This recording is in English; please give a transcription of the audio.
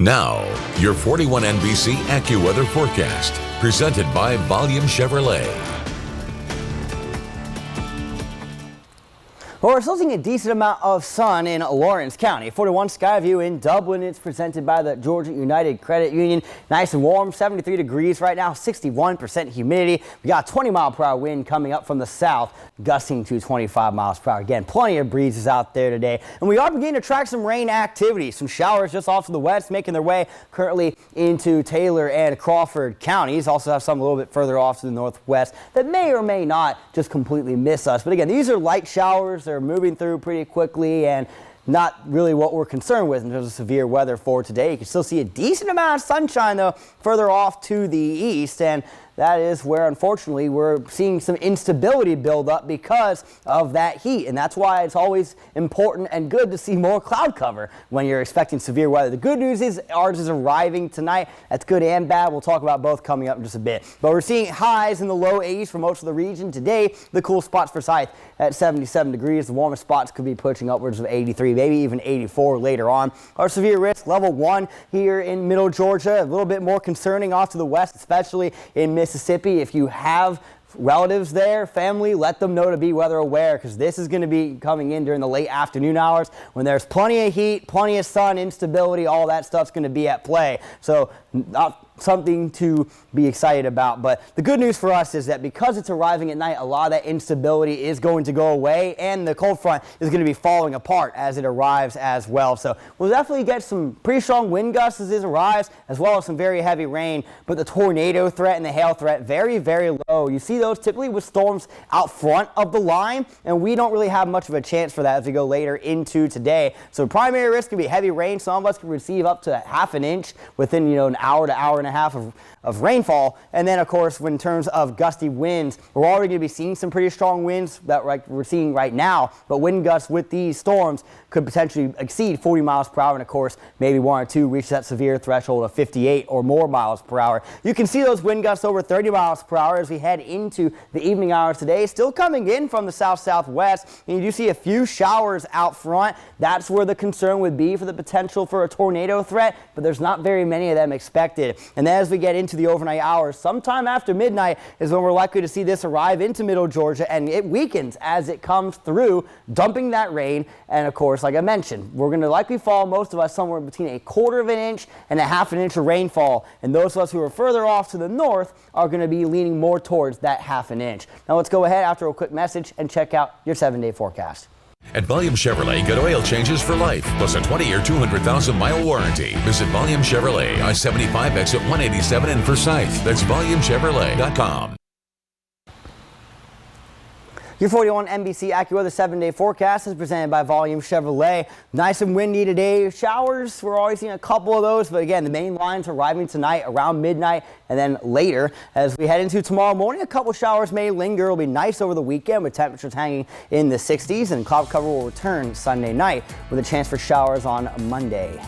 Now, your 41 NBC AccuWeather forecast, presented by Volume Chevrolet. Well, we're still seeing a decent amount of sun in Lawrence County. 41 Skyview in Dublin. It's presented by the Georgia United Credit Union. Nice and warm, 73 degrees right now, 61% humidity. We got a 20-mile-per-hour wind coming up from the south, gusting to 25 miles per hour. Again, plenty of breezes out there today. And we are beginning to track some rain activity. Some showers just off to the west, making their way currently into Taylor and Crawford counties. Also have some a little bit further off to the northwest that may or may not just completely miss us. But again, these are light showers. They're moving through pretty quickly and not really what we're concerned with in terms of severe weather for today. You can still see a decent amount of sunshine, though, further off to the east, and that is where, unfortunately, we're seeing some instability build up because of that heat. And that's why it's always important and good to see more cloud cover when you're expecting severe weather. The good news is ours is arriving tonight. That's good and bad. We'll talk about both coming up in just a bit. But we're seeing highs in the low 80s for most of the region today. The cool spots for Forsyth at 77 degrees. The warmest spots could be pushing upwards of 83, maybe even 84 later on. Our severe risk, level 1 here in middle Georgia. A little bit more concerning off to the west, especially in Mississippi. If you have relatives there, family, let them know to be weather aware, because this is going to be coming in during the late afternoon hours when there's plenty of heat, plenty of sun, instability, all that stuff's going to be at play. So not something to be excited about. But the good news for us is that because it's arriving at night, a lot of that instability is going to go away, and the cold front is going to be falling apart as it arrives as well. So we'll definitely get some pretty strong wind gusts as this arrives, as well as some very heavy rain. But the tornado threat and the hail threat, very, very low. You see those typically with storms out front of the line, and we don't really have much of a chance for that as we go later into today. So primary risk can be heavy rain. Some of us can receive up to half an inch within, an hour to hour and a half of rainfall. And then, of course, in terms of gusty winds, we're already going to be seeing some pretty strong winds that we're seeing right now. But wind gusts with these storms could potentially exceed 40 miles per hour. And, of course, maybe one or two reach that severe threshold of 58 or more miles per hour. You can see those wind gusts over 30 miles per hour as we head into the evening hours today. Still coming in from the south-southwest. And you do see a few showers out front. That's where the concern would be for the potential for a tornado threat. But there's not very many of them expected. And then as we get into the overnight hours, sometime after midnight is when we're likely to see this arrive into middle Georgia, and it weakens as it comes through, dumping that rain. And of course, like I mentioned, we're going to likely fall, most of us, somewhere between a quarter of an inch and a half an inch of rainfall. And those of us who are further off to the north are going to be leaning more towards that half an inch. Now let's go ahead after a quick message and check out your 7-day forecast. At Volume Chevrolet, get oil changes for life, plus a 20-year, 200,000-mile warranty. Visit Volume Chevrolet, I-75 exit 187 in Forsyth. That's VolumeChevrolet.com. Your 41 NBC AccuWeather 7-day forecast is presented by Volume Chevrolet. Nice and windy today. Showers, we're already seeing a couple of those, but again, the main lines arriving tonight around midnight and then later. As we head into tomorrow morning, a couple showers may linger. It'll be nice over the weekend with temperatures hanging in the 60s, and cloud cover will return Sunday night with a chance for showers on Monday.